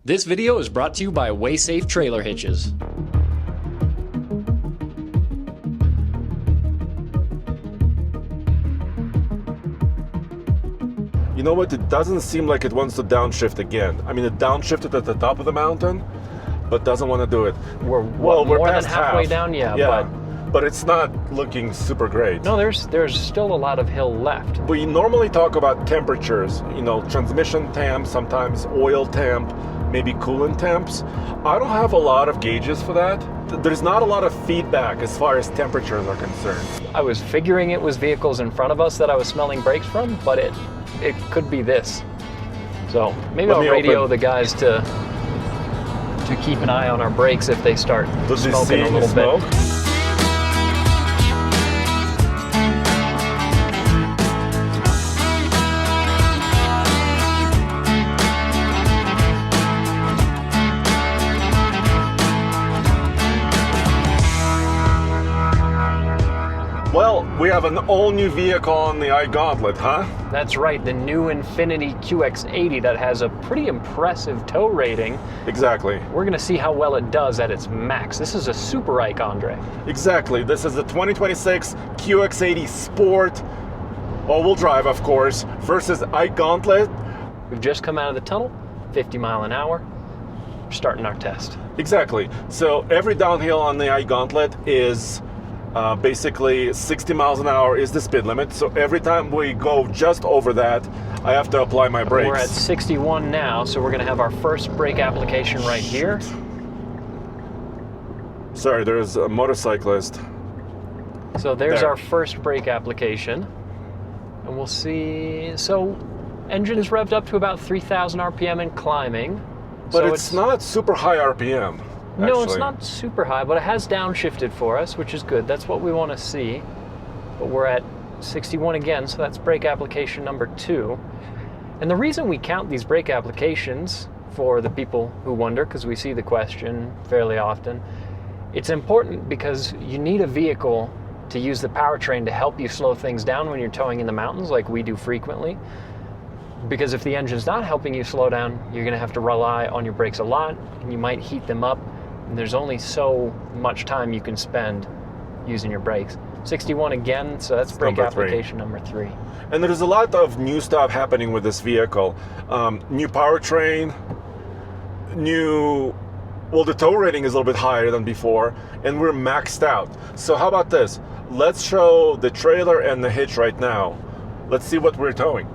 This video is brought to you by WaySafe Trailer Hitches. You know what? It doesn't seem like it wants to downshift again. I mean, it downshifted at the top of the mountain, but doesn't want to do it. We're we're more than past halfway half. down, Yeah, but it's not looking super great. No, there's still a lot of hill left. We normally talk about temperatures, transmission temp, sometimes oil temp, maybe coolant temps. I don't have a lot of gauges for that. There's not a lot of feedback as far as temperatures are concerned. I was figuring it was vehicles in front of us that I was smelling brakes from, but it could be this. So maybe I'll radio the guys to keep an eye on our brakes if they start smoking a little bit. Well, we have an all-new vehicle on the iGauntlet, huh? That's right, the new Infiniti QX80 that has a pretty impressive tow rating. Exactly. We're going to see how well it does at its max. This is a super Ike, Andre. Exactly. This is the 2026 QX80 Sport, all-wheel drive, of course, versus iGauntlet. We've just come out of the tunnel, 50 mile an hour. We're starting our test. Exactly. So every downhill on the iGauntlet is basically 60 miles an hour is the speed limit. So every time we go just over that, I have to apply my brakes. We're at 61 now, so we're going to have our first brake application right here. Sorry, there's a motorcyclist. So there's our first brake application. And we'll see. So engine is revved up to about 3,000 RPM and climbing. But so it's not super high RPM. No, it's not super high, but it has downshifted for us, which is good. That's what we want to see. But we're at 61 again, so that's brake application number 2. And the reason we count these brake applications, for the people who wonder, because we see the question fairly often, it's important because you need a vehicle to use the powertrain to help you slow things down when you're towing in the mountains, like we do frequently. Because if the engine's not helping you slow down, you're going to have to rely on your brakes a lot, and you might heat them up. And there's only so much time you can spend using your brakes. 61 again, so that's brake application number 3. And there's a lot of new stuff happening with this vehicle. New powertrain, the tow rating is a little bit higher than before, and we're maxed out. So how about this? Let's show the trailer and the hitch right now. Let's see what we're towing.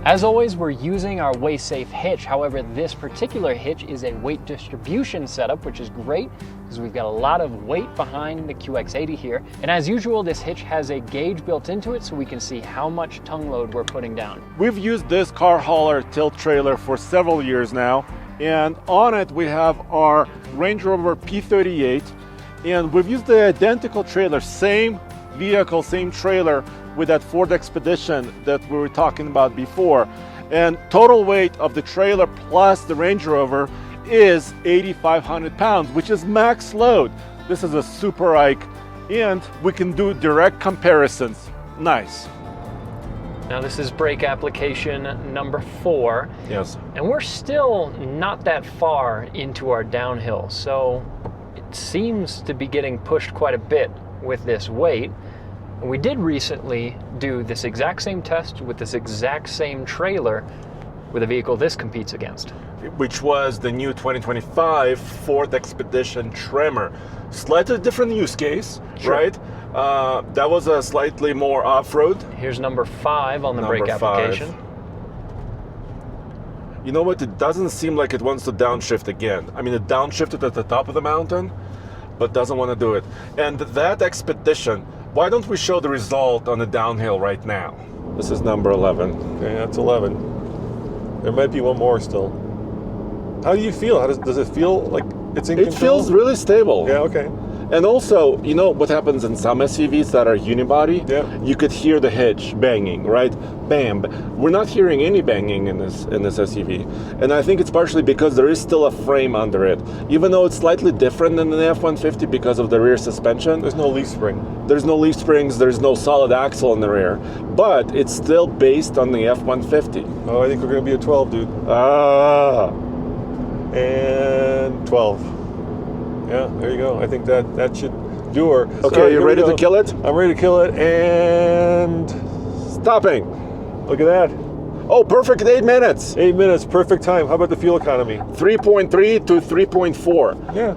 As always, we're using our WaySafe hitch. However, this particular hitch is a weight distribution setup, which is great because we've got a lot of weight behind the QX80 here. And as usual, this hitch has a gauge built into it so we can see how much tongue load we're putting down. We've used this car hauler tilt trailer for several years now, and on it we have our Range Rover P38, and we've used the identical trailer, same vehicle, same trailer, with that Ford Expedition that we were talking about before. And total weight of the trailer plus the Range Rover is 8,500 pounds, which is max load. This is a super Ike, and we can do direct comparisons. Nice. Now this is brake application number 4. Yes. And we're still not that far into our downhill, so it seems to be getting pushed quite a bit with this weight. And we did recently do this exact same test with this exact same trailer with a vehicle this competes against. Which was the new 2025 Ford Expedition Tremor. Slightly different use case, sure. Right? That was a slightly more off-road. Here's number 5 on the brake application. You know what? It doesn't seem like it wants to downshift again. I mean, it downshifted at the top of the mountain, but doesn't want to do it. And that Expedition, why don't we show the result on the downhill right now? This is number 11. Okay, that's 11. There might be one more still. How do you feel? Does it feel like it's in control? It feels really stable. Yeah, okay. And also, you know what happens in some SUVs that are unibody? Yeah. You could hear the hitch banging, right? Bam. We're not hearing any banging in this SUV. And I think it's partially because there is still a frame under it. Even though it's slightly different than the F-150 because of the rear suspension. There's no leaf spring. There's no leaf springs, there's no solid axle in the rear. But it's still based on the F-150. Oh, I think we're going to be a 12, dude. Ah. And 12. Yeah, there you go. I think that should do her. Okay, you ready to kill it? I'm ready to kill it, and Stopping. look at that. Oh, perfect 8 minutes. 8 minutes, perfect time. How about the fuel economy? 3.3 to 3.4. Yeah.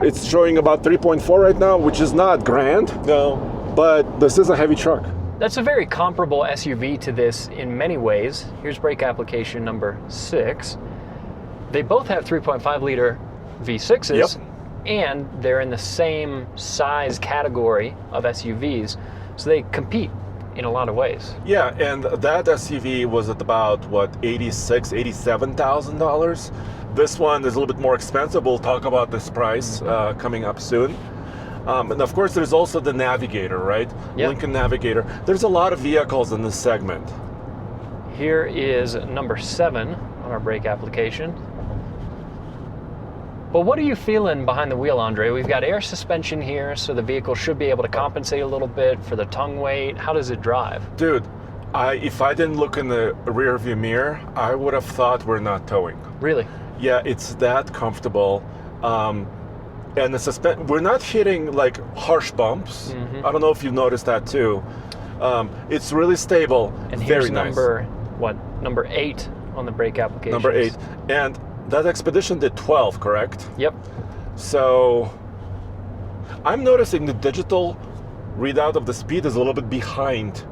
It's showing about 3.4 right now, which is not grand, No. but this is a heavy truck. That's a very comparable SUV to this in many ways. Here's brake application number 6. They both have 3.5 liter V6s. Yep. And they're in the same size category of SUVs, so they compete in a lot of ways. Yeah, and that SUV was at about what, $87,000. This one is a little bit more expensive. We'll talk about this price coming up soon. And of course, there's also the Navigator, right? Yep. Lincoln Navigator. There's a lot of vehicles in this segment. Here is number 7 on our brake application. But what are you feeling behind the wheel, Andre? We've got air suspension here, so the vehicle should be able to compensate a little bit for the tongue weight. How does it drive? Dude, if I didn't look in the rear view mirror, I would have thought we're not towing. Really? Yeah, it's that comfortable. And the we're not hitting like harsh bumps. Mm-hmm. I don't know if you've noticed that too. It's really stable. And very here's nice. number 8 on the brake application. Number 8. And that Expedition did 12, correct? Yep. So I'm noticing the digital readout of the speed is a little bit behind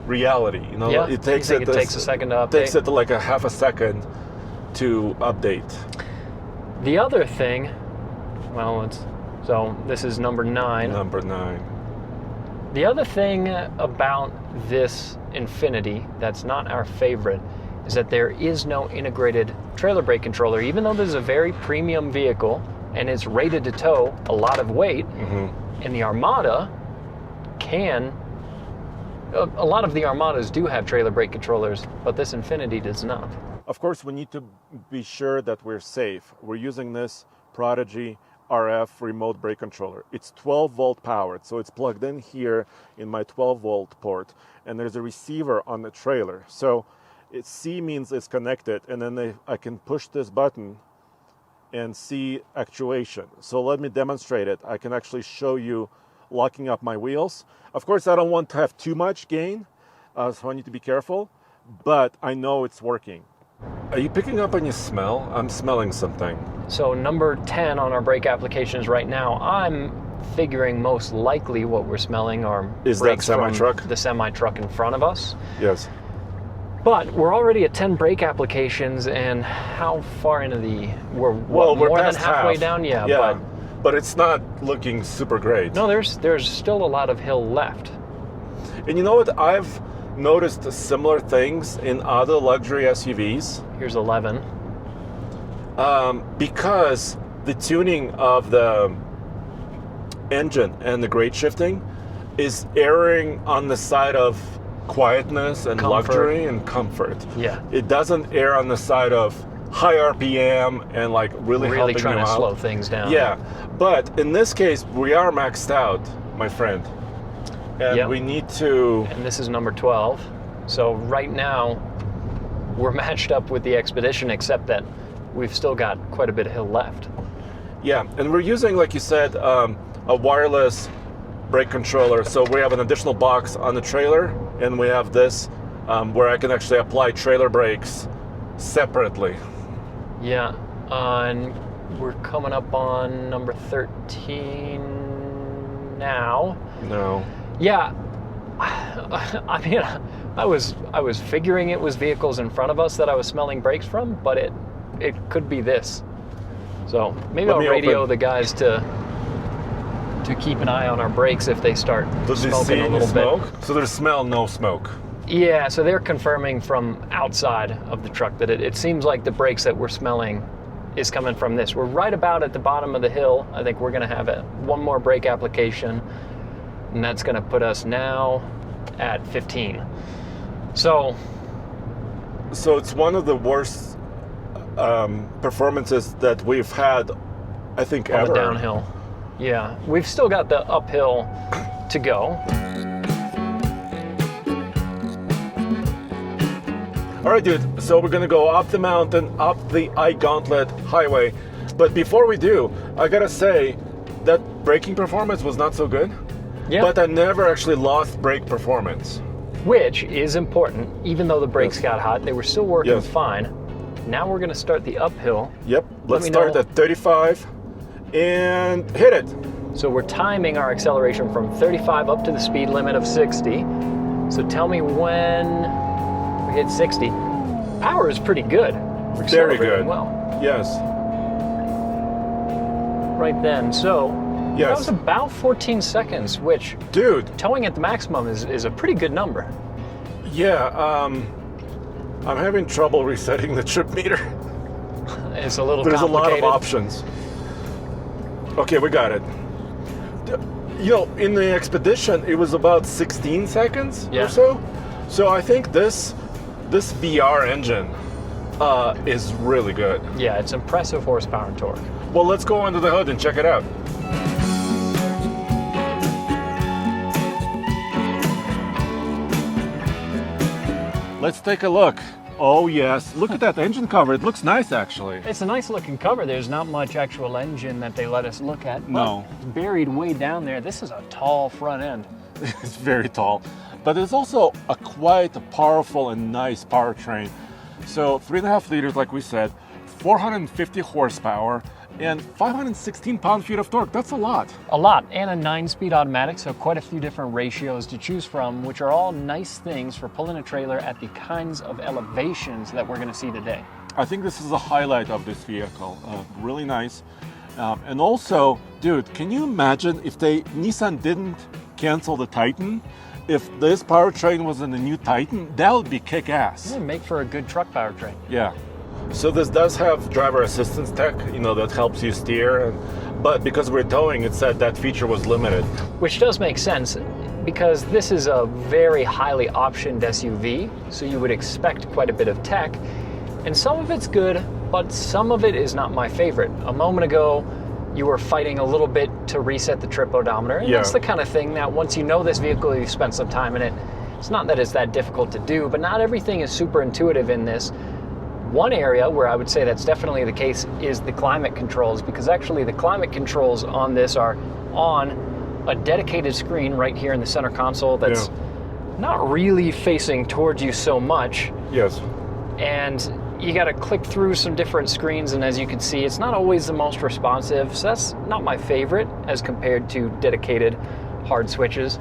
reality. You know, Yeah, it takes it takes a second to update. Takes it like a half a second to update. The other thing, so this is number 9. Number 9. The other thing about this Infiniti that's not our favorite is that there is no integrated trailer brake controller. Even though this is a very premium vehicle and it's rated to tow a lot of weight, and the Armada a lot of the Armadas do have trailer brake controllers, but this Infiniti does not. Of course, we need to be sure that we're safe. We're using this Prodigy RF remote brake controller. It's 12 volt powered, so it's plugged in here in my 12 volt port, and there's a receiver on the trailer. So C means it's connected, and then I can push this button and see actuation. So let me demonstrate it. I can actually show you locking up my wheels. Of course, I don't want to have too much gain, so I need to be careful, but I know it's working. Are you picking up any smell? I'm smelling something. So number 10 on our brake applications right now, I'm figuring most likely what we're smelling are brakes that semi-truck? from the semi-truck in front of us. Yes. But we're already at 10 brake applications, and how far into we're we're more than past halfway half. down? Yeah, but it's not looking super great. No, there's still a lot of hill left. And you know what? I've noticed similar things in other luxury SUVs. Here's 11. Because the tuning of the engine and the grade shifting is erring on the side of quietness and Comfort. luxury and comfort. Yeah. It doesn't err on the side of high RPM and like really helping trying you to out. slow things down. Yeah, but in this case, we are maxed out, my friend. And Yep. we need to... And this is number 12. So right now, we're matched up with the Expedition, except that we've still got quite a bit of hill left. Yeah, and we're using, like you said, a wireless brake controller. So we have an additional box on the trailer, and we have this where I can actually apply trailer brakes separately. Yeah, and we're coming up on number 13 now. No. Yeah, I mean, I was figuring it was vehicles in front of us that I was smelling brakes from, but it could be this. So maybe I'll radio the guys to keep an eye on our brakes if they start smoking a little bit. So there's smell, no smoke. Yeah, so they're confirming from outside of the truck that it seems like the brakes that we're smelling is coming from this. We're right about at the bottom of the hill. I think we're going to have one more brake application, and that's going to put us now at 15. So it's one of the worst performances that we've had, I think, on ever. the downhill. Yeah, we've still got the uphill to go. All right, dude, so we're gonna go up the mountain, up the I-Gauntlet Highway. But before we do, I gotta say that braking performance was not so good. Yeah. But I never actually lost brake performance. Which is important. Even though the brakes Yes. got hot, they were still working Yes. fine. Now we're gonna start the uphill. Yep, let's me start know. at 35 and hit it. So we're timing our acceleration from 35 up to the speed limit of 60. So tell me when we hit 60. Power is pretty good. We're Very accelerating good. well. Yes. Right then. So that Yes. was about 14 seconds, which Dude, towing at the maximum is a pretty good number. yeah, I'm having trouble resetting the trip meter. It's a little There's a lot of complicated. options. Okay, we got it. You know, in the Expedition, it was about 16 seconds Yeah. or so. So I think this VR engine is really good. Yeah, it's impressive horsepower and torque. Well, let's go under the hood and check it out. Let's take a look. Oh yes, look at that engine cover. It looks nice actually. It's a nice looking cover. There's not much actual engine that they let us look at. No. But it's buried way down there. This is a tall front end. It's very tall, but it's also a quite powerful and nice powertrain. So 3.5 liters, like we said, 450 horsepower, and 516 pound-feet of torque. That's a lot. A lot, and a 9-speed automatic, so quite a few different ratios to choose from, which are all nice things for pulling a trailer at the kinds of elevations that we're going to see today. I think this is a highlight of this vehicle. Really nice. And also, dude, can you imagine if Nissan didn't cancel the Titan? If this powertrain was in the new Titan, that would be kick-ass. It'd make for a good truck powertrain. Yeah. So this does have driver assistance tech, you know, that helps you steer. But because we're towing, it said that feature was limited. Which does make sense because this is a very highly optioned SUV, so you would expect quite a bit of tech. And some of it's good, but some of it is not my favorite. A moment ago, you were fighting a little bit to reset the trip odometer, and Yeah. that's the kind of thing that once you know this vehicle, you've spent some time in it, it's not that it's that difficult to do, but not everything is super intuitive in this. One area where I would say that's definitely the case is the climate controls, because actually the climate controls on this are on a dedicated screen right here in the center console that's not really facing towards you so much. Yes. And you got to click through some different screens, and as you can see, it's not always the most responsive, so that's not my favorite as compared to dedicated hard switches.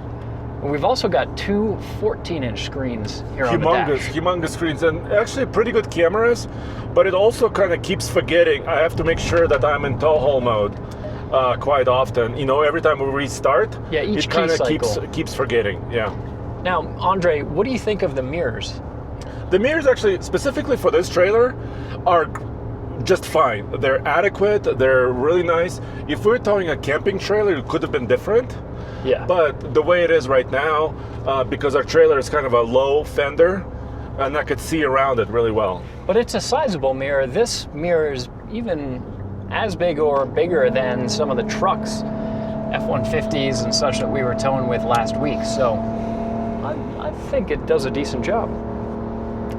And we've also got two 14-inch screens here on the dash. Humongous screens, and actually pretty good cameras, but it also kind of keeps forgetting. I have to make sure that I'm in tow haul mode quite often. You know, every time we restart, Yeah, each it kind key of cycle. keeps forgetting. Yeah. Now, Andre, what do you think of the mirrors? The mirrors actually, specifically for this trailer, are just fine. They're adequate, they're really nice. If we were towing a camping trailer, it could have been different. Yeah. But the way it is right now, because our trailer is kind of a low fender, and I could see around it really well. But it's a sizable mirror. This mirror is even as big or bigger than some of the trucks, F-150s and such that we were towing with last week. So I think it does a decent job.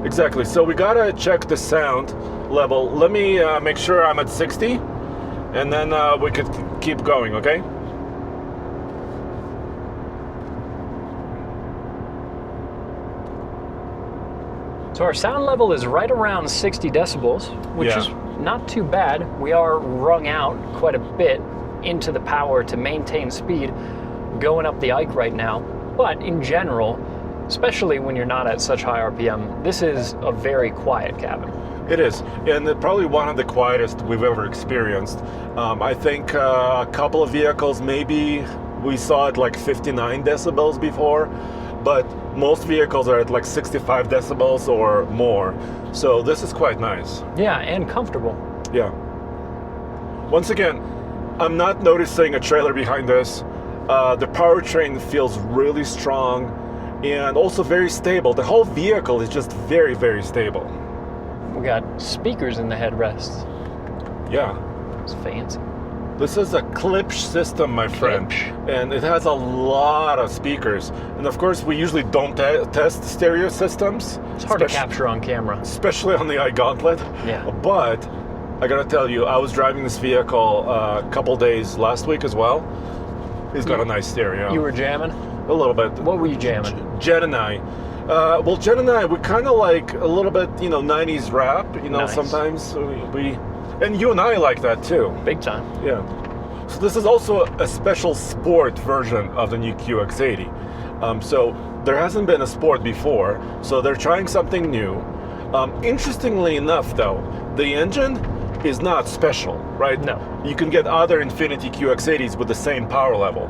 Exactly. So we gotta check the sound level. Let me make sure I'm at 60, and then we could keep going, okay? So our sound level is right around 60 decibels, which Yeah. is not too bad. We are wrung out quite a bit into the power to maintain speed going up the Ike right now. But in general, especially when you're not at such high RPM, this is a very quiet cabin. It is, and probably one of the quietest we've ever experienced. I think a couple of vehicles, maybe we saw it like 59 decibels before, but most vehicles are at like 65 decibels or more. So this is quite nice. Yeah, and comfortable. Yeah. Once again, I'm not noticing a trailer behind this. The powertrain feels really strong and also very stable. The whole vehicle is just very, very stable. We got speakers in the headrests. Yeah. It's fancy. This is a Klipsch system, my friend, and it has a lot of speakers. And of course, we usually don't test stereo systems. It's hard to capture on camera. Especially on the iGauntlet. Yeah. But I gotta tell you, I was driving this vehicle a couple days last week as well. It's got a nice stereo. You were jamming? A little bit. What were you jamming? Jen and I. Well, Jen and I, we kind of like a little bit, 90s rap. Nice. Sometimes we, and you and I like that too. Big time. Yeah. So this is also a special sport version of the new QX80. So there hasn't been a sport before, so they're trying something new. Interestingly enough, though, the engine is not special, right? No. You can get other Infiniti QX80s with the same power level.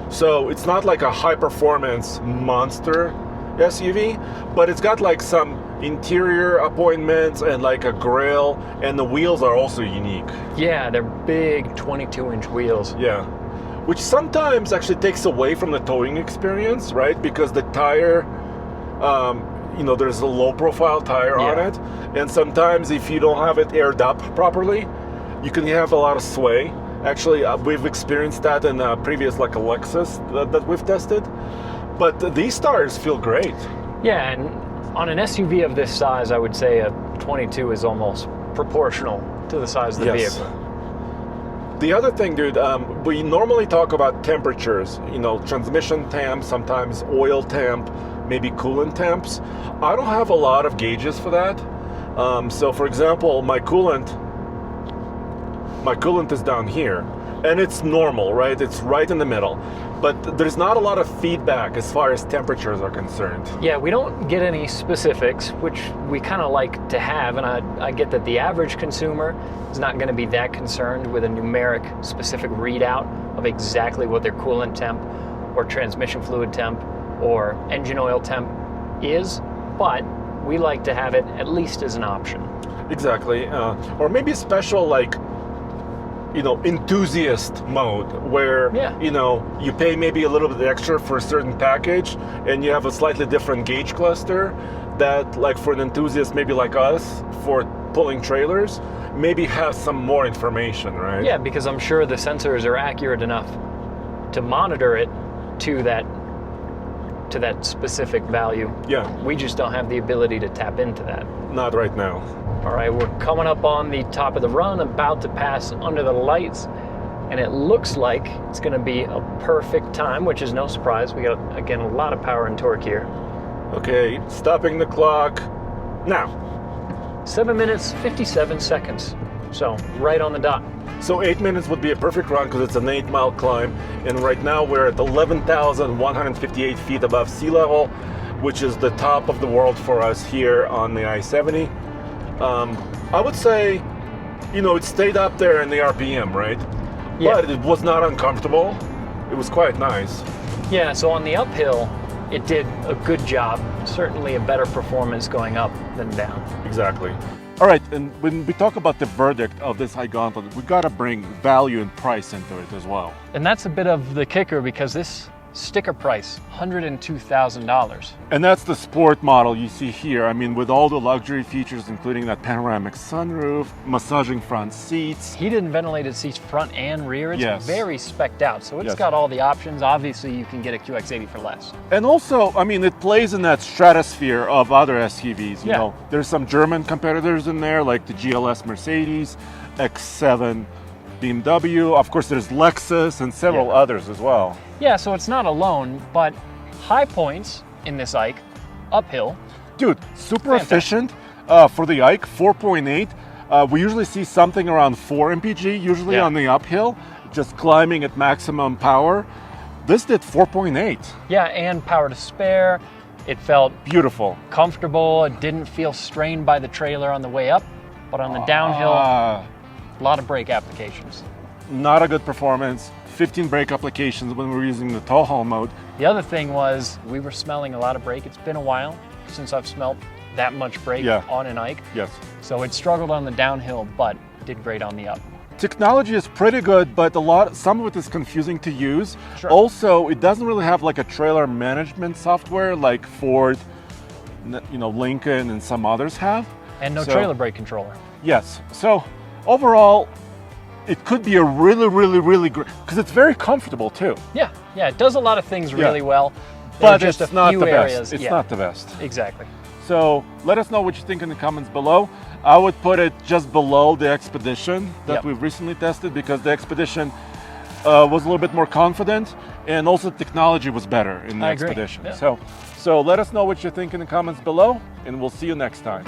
So it's not like a high-performance monster SUV, but it's got like some interior appointments and like a grille, and the wheels are also unique. Yeah, they're big 22-inch wheels. Yeah, which sometimes actually takes away from the towing experience, right? Because the tire, there's a low-profile tire on it, and sometimes if you don't have it aired up properly, you can have a lot of sway. Actually, we've experienced that in a previous like a Lexus that we've tested. But these tires feel great. Yeah, and on an SUV of this size, I would say a 22 is almost proportional to the size of the vehicle. The other thing, dude, we normally talk about temperatures, transmission temp, sometimes oil temp, maybe coolant temps. I don't have a lot of gauges for that. So for example, my coolant is down here, and it's normal, right? It's right in the middle. But there's not a lot of feedback as far as temperatures are concerned. Yeah, we don't get any specifics, which we kind of like to have, and I get that the average consumer is not going to be that concerned with a numeric specific readout of exactly what their coolant temp or transmission fluid temp or engine oil temp is, but we like to have it at least as an option. Exactly, or maybe a special like enthusiast mode where you pay maybe a little bit extra for a certain package and you have a slightly different gauge cluster that, like, for an enthusiast maybe like us for pulling trailers, maybe have some more information, right? Yeah, because I'm sure the sensors are accurate enough to monitor it to that specific value. Yeah. We just don't have the ability to tap into that. Not right now. All right, we're coming up on the top of the run, about to pass under the lights, and it looks like it's going to be a perfect time, which is no surprise. We got, again, a lot of power and torque here. Okay, stopping the clock now. 7 minutes, 57 seconds. So, right on the dot. So 8 minutes would be a perfect run because it's an 8-mile climb, and right now we're at 11,158 feet above sea level, which is the top of the world for us here on the I-70. I would say, it stayed up there in the RPM, right? Yeah. But it was not uncomfortable. It was quite nice. Yeah, so on the uphill, it did a good job. Certainly a better performance going up than down. Exactly. All right, and when we talk about the verdict of this iGauntlet, we got to bring value and price into it as well. And that's a bit of the kicker, because this sticker price, $102,000. And that's the sport model you see here. I mean, with all the luxury features, including that panoramic sunroof, massaging front seats. Heated and ventilated seats front and rear. It's very spec'd out. So it's Yes. got all the options. Obviously, you can get a QX80 for less. And also, I mean, it plays in that stratosphere of other SUVs. You Yeah. know, there's some German competitors in there, like the GLS Mercedes, X7 BMW. Of course, there's Lexus and several others as well. Yeah, so it's not alone, but high points in this Ike, uphill. Dude, super Fantastic. efficient for the Ike, 4.8. We usually see something around 4 mpg, usually on the uphill, just climbing at maximum power. This did 4.8. Yeah, and power to spare. It felt Beautiful. comfortable. It didn't feel strained by the trailer on the way up, but on the downhill, a lot of brake applications. Not a good performance. 15 brake applications when we were using the tow haul mode. The other thing was we were smelling a lot of brake. It's been a while since I've smelled that much brake on an Ike. Yes. So it struggled on the downhill, but did great on the up. Technology is pretty good, but some of it is confusing to use. Sure. Also, it doesn't really have like a trailer management software like Ford, Lincoln, and some others have. And no So- trailer brake controller. Yes. So overall, it could be a really great, because it's very comfortable too. Yeah, it does a lot of things really well. There But are just it's a not few the areas. best. It's yeah, not the best. exactly. So let us know what you think in the comments below. I would put it just below the Expedition that Yep. we've recently tested, because the Expedition was a little bit more confident, and also the technology was better in the I agree. Expedition. Yeah. So let us know what you think in the comments below, and we'll see you next time.